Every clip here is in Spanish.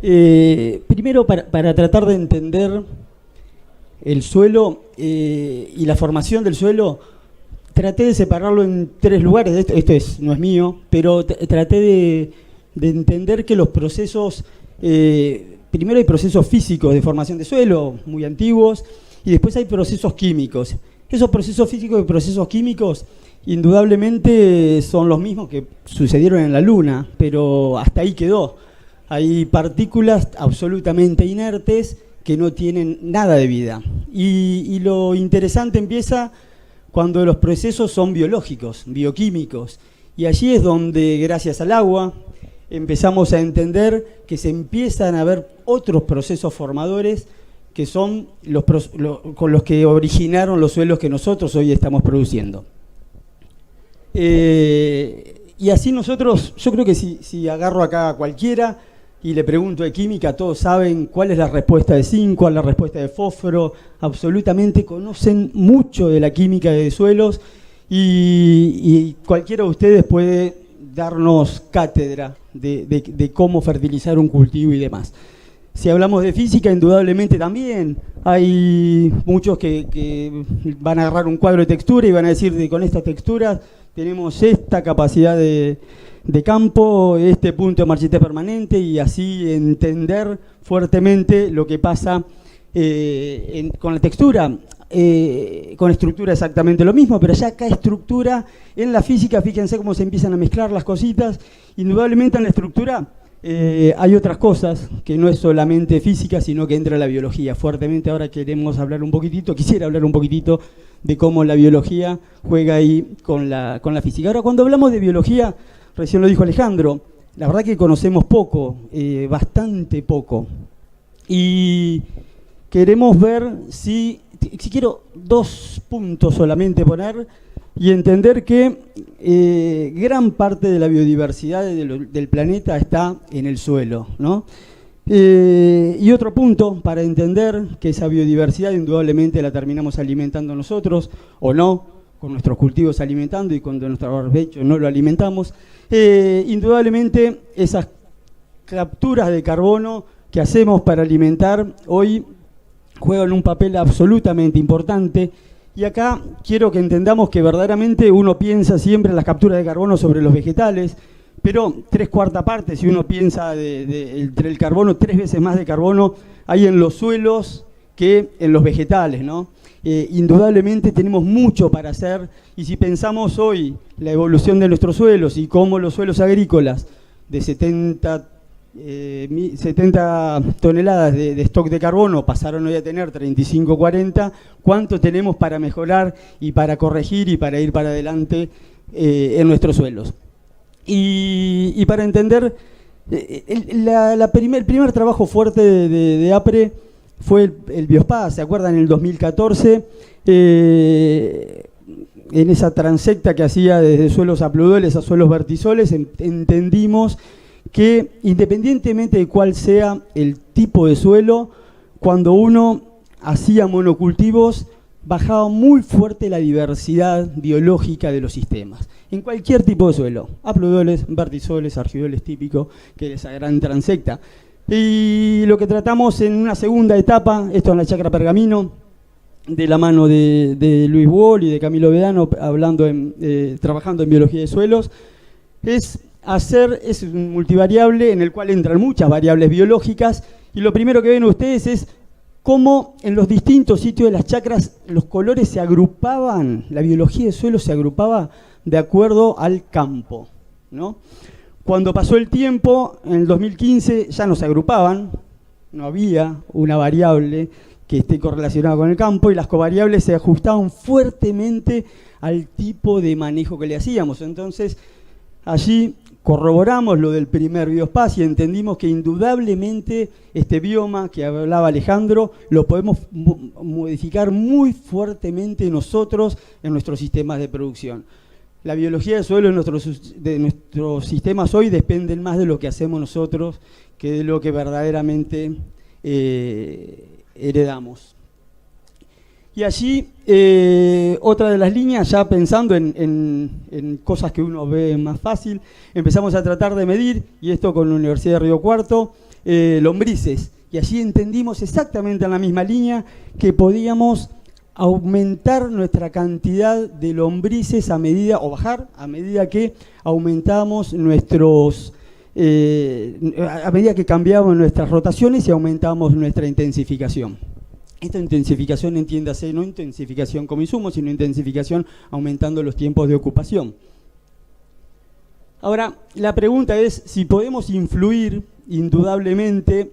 Primero, para tratar de entender el suelo y la formación del suelo, traté de separarlo en tres lugares. No es mío, pero traté de entender que los procesos, primero hay procesos físicos de formación de suelo, muy antiguos, y después hay procesos químicos. Esos procesos físicos y procesos químicos indudablemente son los mismos que sucedieron en la Luna, pero hasta ahí quedó. Hay partículas absolutamente inertes que no tienen nada de vida. Y lo interesante empieza cuando los procesos son biológicos, bioquímicos. Y allí es donde, gracias al agua, empezamos a entender que se empiezan a ver otros procesos formadores que son con los que originaron los suelos que nosotros hoy estamos produciendo. Y así nosotros, yo creo que si agarro acá a cualquiera y le pregunto de química, todos saben cuál es la respuesta de zinc, cuál es la respuesta de fósforo, absolutamente conocen mucho de la química de suelos y cualquiera de ustedes puede darnos cátedra de cómo fertilizar un cultivo y demás. Si hablamos de física, indudablemente también hay muchos que van a agarrar un cuadro de textura y van a decir que con estas texturas tenemos esta capacidad de campo, este punto de marchitez permanente, y así entender fuertemente lo que pasa con la textura. Con estructura exactamente lo mismo, pero ya acá estructura en la física, fíjense cómo se empiezan a mezclar las cositas. Indudablemente en la estructura hay otras cosas, que no es solamente física, sino que entra la biología fuertemente. Ahora quisiera hablar un poquitito de cómo la biología juega ahí con la física. Ahora, cuando hablamos de biología, recién lo dijo Alejandro, la verdad que conocemos poco, bastante poco. Y queremos ver si quiero 2 puntos solamente poner y entender que gran parte de la biodiversidad del planeta está en el suelo, ¿no? Y otro punto para entender que esa biodiversidad indudablemente la terminamos alimentando nosotros o no, con nuestros cultivos alimentando, y cuando nuestro barbecho no lo alimentamos, indudablemente esas capturas de carbono que hacemos para alimentar hoy juegan un papel absolutamente importante. Y acá quiero que entendamos que verdaderamente uno piensa siempre en las capturas de carbono sobre los vegetales, pero 3/4 partes, si uno piensa entre el carbono, 3 veces más de carbono hay en los suelos que en los vegetales, ¿no? Indudablemente tenemos mucho para hacer, y si pensamos hoy la evolución de nuestros suelos y cómo los suelos agrícolas de 70 toneladas de stock de carbono pasaron hoy a tener 35, 40, ¿cuánto tenemos para mejorar y para corregir y para ir para adelante en nuestros suelos? Y para entender, el primer trabajo fuerte de APRE fue el Biospa, ¿se acuerdan? En el 2014, en esa transecta que hacía desde suelos apluviales a suelos vertisoles, entendimos que independientemente de cuál sea el tipo de suelo, cuando uno hacía monocultivos, bajaba muy fuerte la diversidad biológica de los sistemas. En cualquier tipo de suelo, apluviales, vertisoles, argidoles típico, que es esa gran transecta. Y lo que tratamos en una segunda etapa, esto en la Chacra Pergamino, de la mano de Luis Wall y de Camilo Vedano, trabajando en biología de suelos, es un multivariable en el cual entran muchas variables biológicas, y lo primero que ven ustedes es cómo en los distintos sitios de las chacras los colores se agrupaban, la biología de suelo se agrupaba de acuerdo al campo, ¿no? Cuando pasó el tiempo, en el 2015 ya no se agrupaban, no había una variable que esté correlacionada con el campo, y las covariables se ajustaban fuertemente al tipo de manejo que le hacíamos. Entonces, allí corroboramos lo del primer biospacio y entendimos que indudablemente este bioma que hablaba Alejandro lo podemos modificar muy fuertemente nosotros en nuestros sistemas de producción. La biología del suelo de nuestros sistemas hoy dependen más de lo que hacemos nosotros que de lo que verdaderamente heredamos. Y allí, otra de las líneas, ya pensando en cosas que uno ve más fácil, empezamos a tratar de medir, y esto con la Universidad de Río Cuarto, lombrices. Y allí entendimos exactamente en la misma línea que podíamos aumentar nuestra cantidad de lombrices a medida, o bajar, a medida que aumentábamos nuestros... a medida que cambiábamos nuestras rotaciones y aumentábamos nuestra intensificación. Esta intensificación, entiéndase, no intensificación como insumo, sino intensificación aumentando los tiempos de ocupación. Ahora, la pregunta es si podemos influir indudablemente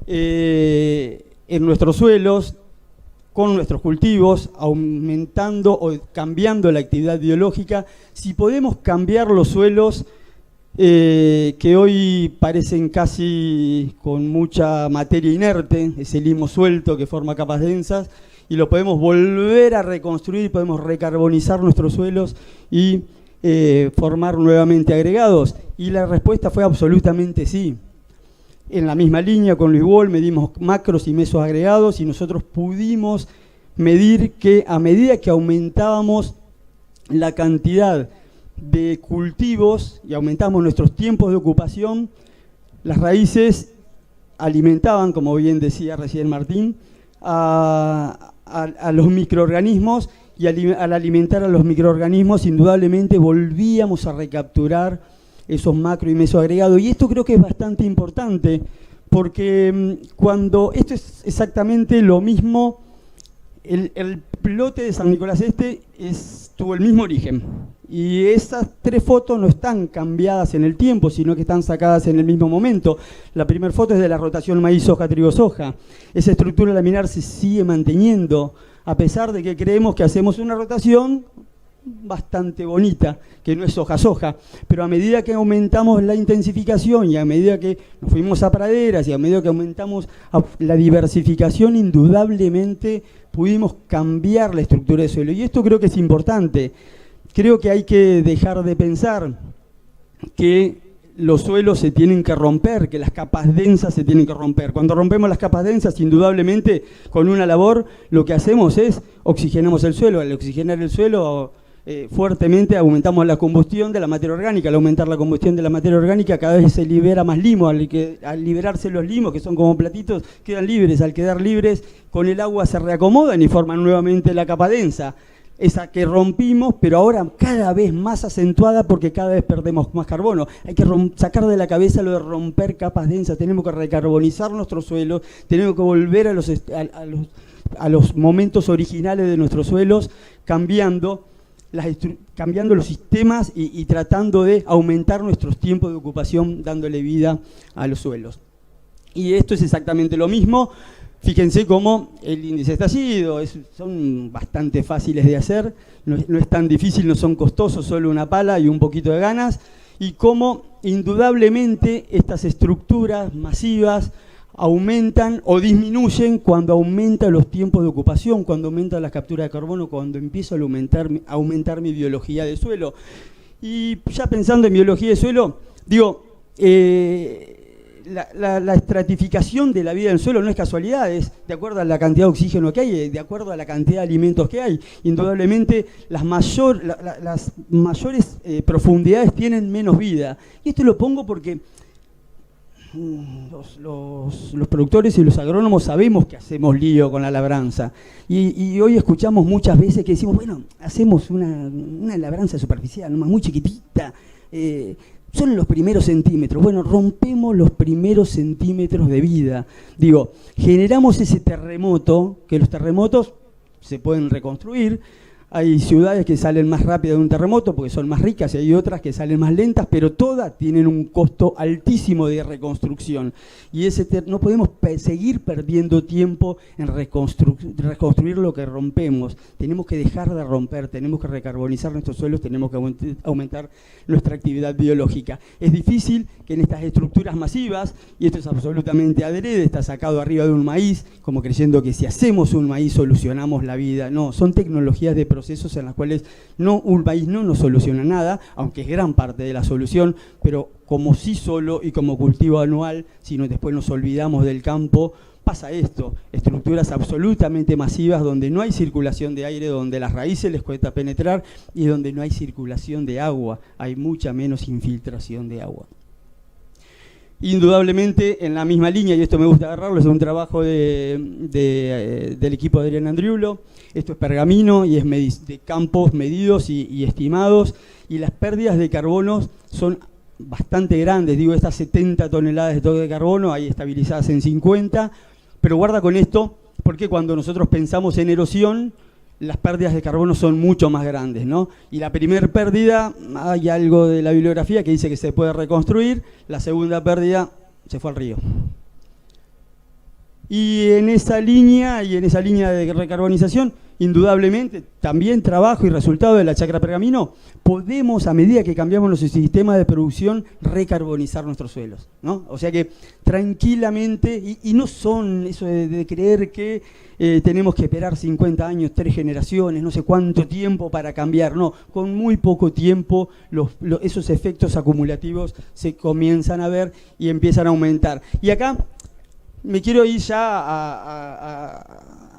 en nuestros suelos, con nuestros cultivos, aumentando o cambiando la actividad biológica, si podemos cambiar los suelos que hoy parecen casi con mucha materia inerte, ese limo suelto que forma capas densas, y lo podemos volver a reconstruir, podemos recarbonizar nuestros suelos y formar nuevamente agregados. Y la respuesta fue absolutamente sí. En la misma línea con Luis Boll medimos macros y mesos agregados y nosotros pudimos medir que a medida que aumentábamos la cantidad de cultivos y aumentamos nuestros tiempos de ocupación, las raíces alimentaban, como bien decía recién Martín, a los microorganismos, y al alimentar a los microorganismos indudablemente volvíamos a recapturar esos macro y mesoagregados. Y esto creo que es bastante importante, porque cuando esto es exactamente lo mismo, el plote de San Nicolás Este tuvo el mismo origen. Y esas tres fotos no están cambiadas en el tiempo, sino que están sacadas en el mismo momento. La primera foto es de la rotación maíz, soja, trigo, soja. Esa estructura laminar se sigue manteniendo, a pesar de que creemos que hacemos una rotación bastante bonita, que no es soja-soja, pero a medida que aumentamos la intensificación y a medida que nos fuimos a praderas y a medida que aumentamos la diversificación, indudablemente pudimos cambiar la estructura del suelo. Y esto creo que es importante. Creo que hay que dejar de pensar que los suelos se tienen que romper, que las capas densas se tienen que romper. Cuando rompemos las capas densas, indudablemente, con una labor, lo que hacemos es oxigenamos el suelo. Al oxigenar el suelo, fuertemente aumentamos la combustión de la materia orgánica. Al aumentar la combustión de la materia orgánica, cada vez se libera más limo. Al liberarse los limos, que son como platitos, quedan libres. Al quedar libres, con el agua se reacomodan y forman nuevamente la capa densa. Esa que rompimos, pero ahora cada vez más acentuada porque cada vez perdemos más carbono. Hay que sacar de la cabeza lo de romper capas densas, tenemos que recarbonizar nuestros suelos, tenemos que volver a los momentos originales de nuestros suelos, cambiando los sistemas y tratando de aumentar nuestros tiempos de ocupación, dándole vida a los suelos. Y esto es exactamente lo mismo. Fíjense cómo el índice de estallido son bastante fáciles de hacer, no es tan difícil, no son costosos, solo una pala y un poquito de ganas, y cómo indudablemente estas estructuras masivas aumentan o disminuyen cuando aumentan los tiempos de ocupación, cuando aumenta la captura de carbono, cuando empiezo a aumentar mi biología de suelo. Y ya pensando en biología de suelo, digo, la estratificación de la vida del suelo no es casualidad, es de acuerdo a la cantidad de oxígeno que hay, de acuerdo a la cantidad de alimentos que hay. Indudablemente las mayores profundidades tienen menos vida. Y esto lo pongo porque los productores y los agrónomos sabemos que hacemos lío con la labranza. Y hoy escuchamos muchas veces que decimos, bueno, hacemos una labranza superficial, nomás muy chiquitita, solo los primeros centímetros. Bueno, rompemos los primeros centímetros de vida. Digo, generamos ese terremoto, que los terremotos se pueden reconstruir. Hay ciudades que salen más rápido de un terremoto porque son más ricas y hay otras que salen más lentas, pero todas tienen un costo altísimo de reconstrucción. Y no podemos seguir perdiendo tiempo en reconstruir lo que rompemos. Tenemos que dejar de romper, tenemos que recarbonizar nuestros suelos, tenemos que aumentar nuestra actividad biológica. Es difícil que en estas estructuras masivas, y esto es absolutamente adrede, está sacado arriba de un maíz, como creyendo que si hacemos un maíz solucionamos la vida. No, son tecnologías de procesos en las cuales un maíz no nos soluciona nada, aunque es gran parte de la solución, pero como sí solo y como cultivo anual, si después nos olvidamos del campo, pasa esto, estructuras absolutamente masivas donde no hay circulación de aire, donde las raíces les cuesta penetrar y donde no hay circulación de agua, hay mucha menos infiltración de agua. Indudablemente, en la misma línea, y esto me gusta agarrarlo, es un trabajo del equipo de Adrián Andriulo. Esto es pergamino y es de campos medidos y estimados, y las pérdidas de carbono son bastante grandes. Digo, estas 70 toneladas de toque de carbono, hay estabilizadas en 50, pero guarda con esto, porque cuando nosotros pensamos en erosión, las pérdidas de carbono son mucho más grandes, ¿no? Y la primera pérdida, hay algo de la bibliografía que dice que se puede reconstruir, la segunda pérdida se fue al río. Y en esa línea de recarbonización, indudablemente, también trabajo y resultado de la chacra pergamino, podemos, a medida que cambiamos nuestro sistema de producción, recarbonizar nuestros suelos, ¿no? O sea que tranquilamente, y no son eso de creer que tenemos que esperar 50 años, 3 generaciones, no sé cuánto tiempo para cambiar, no, con muy poco tiempo esos efectos acumulativos se comienzan a ver y empiezan a aumentar. Y acá me quiero ir ya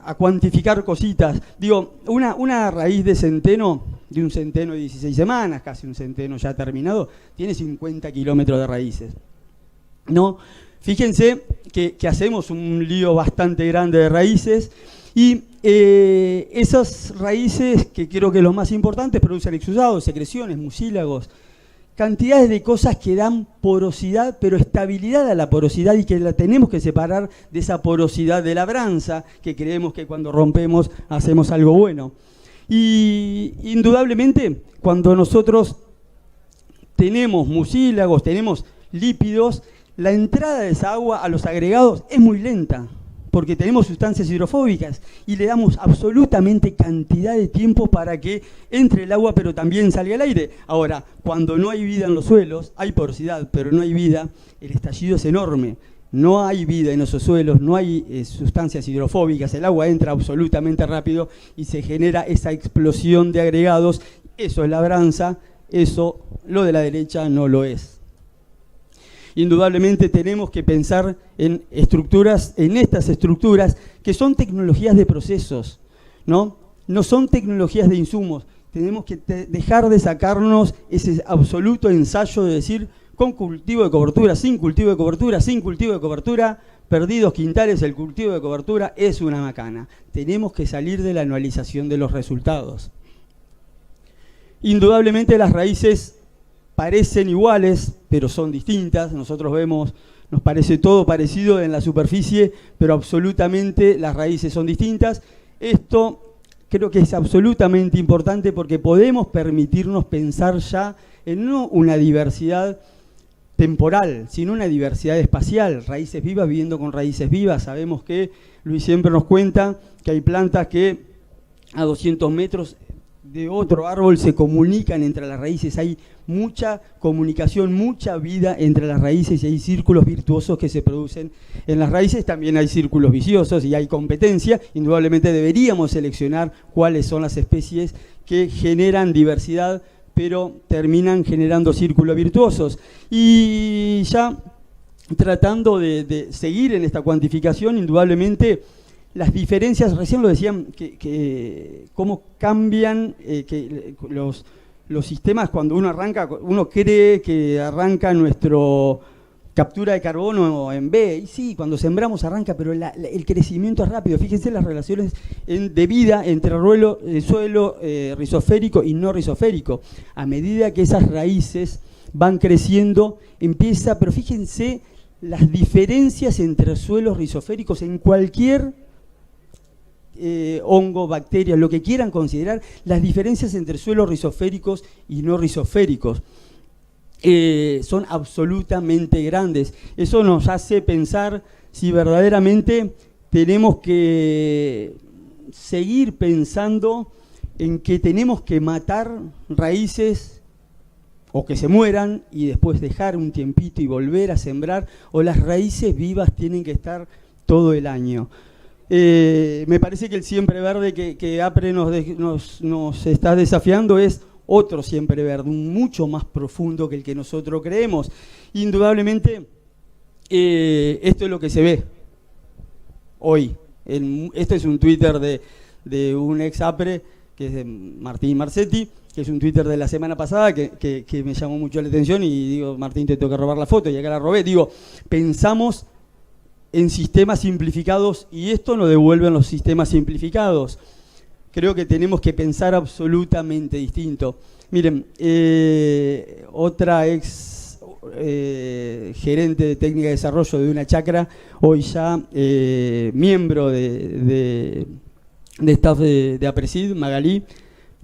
a cuantificar cositas. Digo, una raíz de centeno, de un centeno de 16 semanas, casi un centeno ya terminado, tiene 50 kilómetros de raíces, ¿no? Fíjense que hacemos un lío bastante grande de raíces y esas raíces, que creo que es lo más importante, producen exudados, secreciones, mucílagos, cantidades de cosas que dan porosidad, pero estabilidad a la porosidad, y que la tenemos que separar de esa porosidad de labranza, que creemos que cuando rompemos hacemos algo bueno. Y indudablemente, cuando nosotros tenemos mucílagos, tenemos lípidos, la entrada de esa agua a los agregados es muy lenta, porque tenemos sustancias hidrofóbicas y le damos absolutamente cantidad de tiempo para que entre el agua, pero también salga el aire. Ahora, cuando no hay vida en los suelos, hay porosidad, pero no hay vida, el estallido es enorme. No hay vida en esos suelos, no hay sustancias hidrofóbicas, el agua entra absolutamente rápido y se genera esa explosión de agregados. Eso es labranza, eso lo de la derecha no lo es. Indudablemente tenemos que pensar en estructuras, en estas estructuras que son tecnologías de procesos, ¿no? No son tecnologías de insumos. Tenemos que dejar de sacarnos ese absoluto ensayo de decir con cultivo de cobertura, sin cultivo de cobertura, sin cultivo de cobertura, perdidos quintales, el cultivo de cobertura es una macana. Tenemos que salir de la anualización de los resultados. Indudablemente las raíces parecen iguales, pero son distintas. Nosotros vemos, nos parece todo parecido en la superficie, pero absolutamente las raíces son distintas. Esto creo que es absolutamente importante porque podemos permitirnos pensar ya en no una diversidad temporal, sino una diversidad espacial. Raíces vivas viviendo con raíces vivas. Sabemos que Luis siempre nos cuenta que hay plantas que a 200 metros de otro árbol se comunican entre las raíces, hay mucha comunicación, mucha vida entre las raíces y hay círculos virtuosos que se producen en las raíces, también hay círculos viciosos y hay competencia. Indudablemente deberíamos seleccionar cuáles son las especies que generan diversidad pero terminan generando círculos virtuosos. Y ya tratando de seguir en esta cuantificación, indudablemente las diferencias, recién lo decían, que cómo cambian los sistemas cuando uno arranca, uno cree que arranca nuestro captura de carbono en B, y sí, cuando sembramos arranca, pero el crecimiento es rápido. Fíjense las relaciones de vida entre suelo rizoférico y no rizoférico. A medida que esas raíces van creciendo, empieza, pero fíjense las diferencias entre suelos rizoféricos en cualquier hongo, bacteria, lo que quieran considerar, las diferencias entre suelos rizoféricos y no rizoféricos son absolutamente grandes. Eso nos hace pensar si verdaderamente tenemos que seguir pensando en que tenemos que matar raíces o que se mueran y después dejar un tiempito y volver a sembrar, o las raíces vivas tienen que estar todo el año. Me parece que el siempre verde que APRE nos está desafiando es otro siempre verde, mucho más profundo que el que nosotros creemos. Indudablemente, esto es lo que se ve. hoy. Este es un Twitter de un ex APRE, que es de Martín Marcetti, que es un Twitter de la semana pasada que me llamó mucho la atención y digo, Martín, te tengo que robar la foto, y acá la robé. Digo, pensamos en sistemas simplificados y esto nos devuelven los sistemas simplificados. Creo que tenemos que pensar absolutamente distinto. Miren, otra ex gerente de técnica de desarrollo de una chacra, hoy ya miembro de staff de APRESID, Magalí,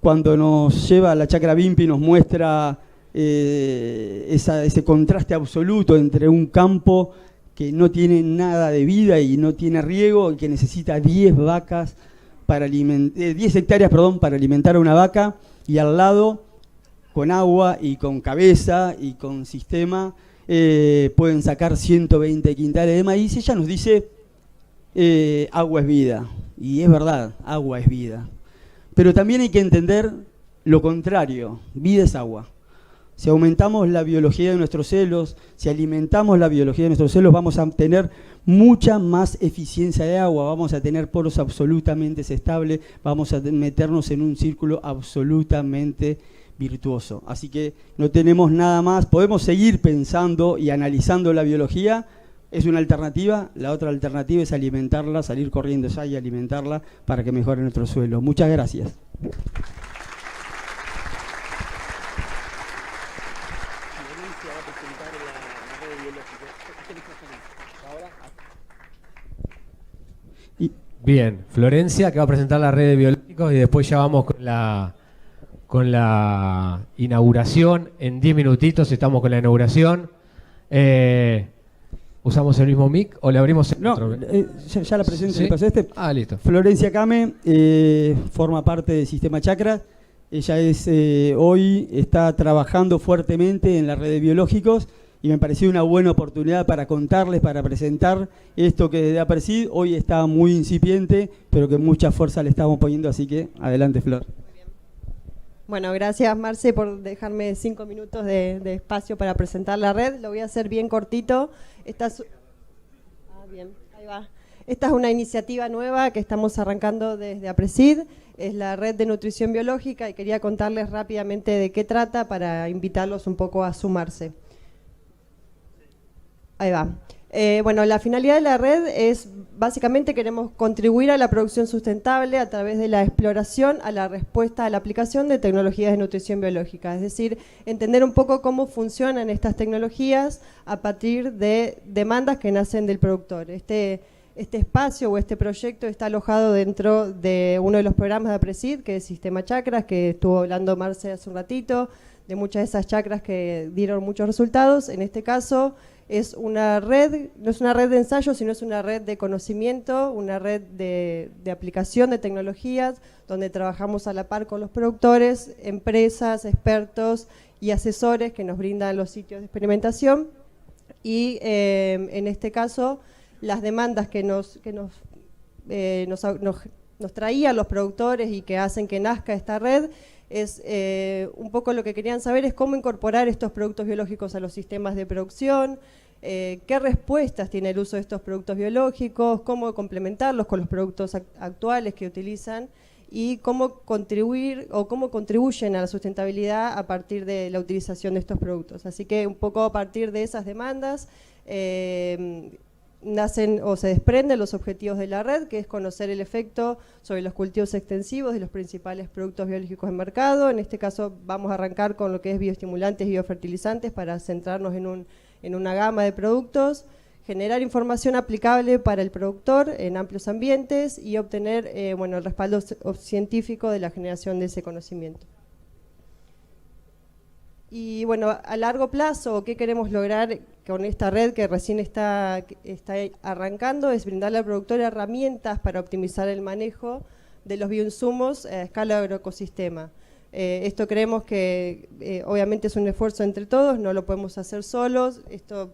cuando nos lleva a la chacra Vimpi nos muestra ese contraste absoluto entre un campo que no tiene nada de vida y no tiene riego y que necesita 10 vacas para 10 hectáreas, perdón, para alimentar a una vaca, y al lado, con agua y con cabeza y con sistema, pueden sacar 120 quintales de maíz. Ella nos dice, agua es vida, y es verdad, agua es vida. Pero también hay que entender lo contrario, vida es agua. Si aumentamos la biología de nuestros celos, si alimentamos la biología de nuestros celos, vamos a tener mucha más eficiencia de agua, vamos a tener poros absolutamente estables, vamos a meternos en un círculo absolutamente virtuoso. Así que no tenemos nada más, podemos seguir pensando y analizando la biología, es una alternativa. La otra alternativa es alimentarla, salir corriendo ya y alimentarla para que mejore nuestro suelo. Muchas gracias. Bien, Florencia, que va a presentar la red de biológicos, y después ya vamos con la inauguración. En 10 minutitos estamos con la inauguración. ¿Usamos el mismo mic o le abrimos el otro? Ya la presento. ¿Sí? ¿Le Ah, listo. Florencia Came forma parte del Sistema Chacra. Ella hoy está trabajando fuertemente en la red de biológicos y me pareció una buena oportunidad para contarles, para presentar esto que desde APRESID hoy está muy incipiente, pero que mucha fuerza le estamos poniendo, así que adelante, Flor. Bueno, gracias, Marce, por dejarme 5 minutos de espacio para presentar la red. Lo voy a hacer bien cortito. Bien, ahí va. Esta es una iniciativa nueva que estamos arrancando desde APRESID. Es la red de nutrición biológica y quería contarles rápidamente de qué trata para invitarlos un poco a sumarse. Ahí va. Bueno, la finalidad de la red es, básicamente queremos contribuir a la producción sustentable a través de la exploración a la respuesta a la aplicación de tecnologías de nutrición biológica, es decir, entender un poco cómo funcionan estas tecnologías a partir de demandas que nacen del productor. Este espacio o este proyecto está alojado dentro de uno de los programas de APRESID, que es Sistema Chacras, que estuvo hablando Marce hace un ratito, de muchas de esas chacras que dieron muchos resultados. En este caso es una red, no es una red de ensayo, sino es una red de conocimiento, una red de aplicación de tecnologías, donde trabajamos a la par con los productores, empresas, expertos y asesores que nos brindan los sitios de experimentación. Y en este caso, las demandas que nos traían los productores y que hacen que nazca esta red, es un poco lo que querían saber es cómo incorporar estos productos biológicos a los sistemas de producción, qué respuestas tiene el uso de estos productos biológicos, cómo complementarlos con los productos actuales que utilizan y cómo contribuir o cómo contribuyen a la sustentabilidad a partir de la utilización de estos productos. Así que un poco a partir de esas demandas nacen o se desprenden los objetivos de la red, que es conocer el efecto sobre los cultivos extensivos de los principales productos biológicos en mercado. En este caso vamos a arrancar con lo que es bioestimulantes y biofertilizantes para centrarnos en una gama de productos, generar información aplicable para el productor en amplios ambientes y obtener el respaldo científico de la generación de ese conocimiento. Y bueno, a largo plazo, ¿qué queremos lograr con esta red que recién está arrancando? Es brindarle al productor herramientas para optimizar el manejo de los bioinsumos a escala de agroecosistema. Esto creemos que obviamente es un esfuerzo entre todos, no lo podemos hacer solos. Esto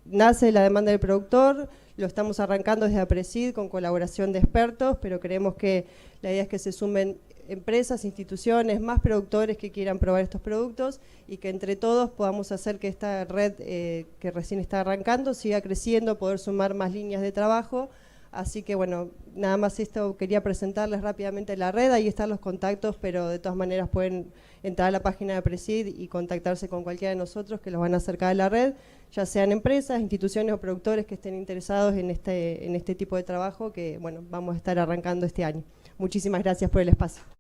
nace de la demanda del productor, lo estamos arrancando desde APRESID con colaboración de expertos, pero creemos que la idea es que se sumen empresas, instituciones, más productores que quieran probar estos productos y que entre todos podamos hacer que esta red que recién está arrancando siga creciendo, poder sumar más líneas de trabajo Así que bueno, nada más esto, quería presentarles rápidamente la red, ahí están los contactos, pero de todas maneras pueden entrar a la página de Presid y contactarse con cualquiera de nosotros que los van a acercar a la red, ya sean empresas, instituciones o productores que estén interesados en este tipo de trabajo que bueno, vamos a estar arrancando este año. Muchísimas gracias por el espacio.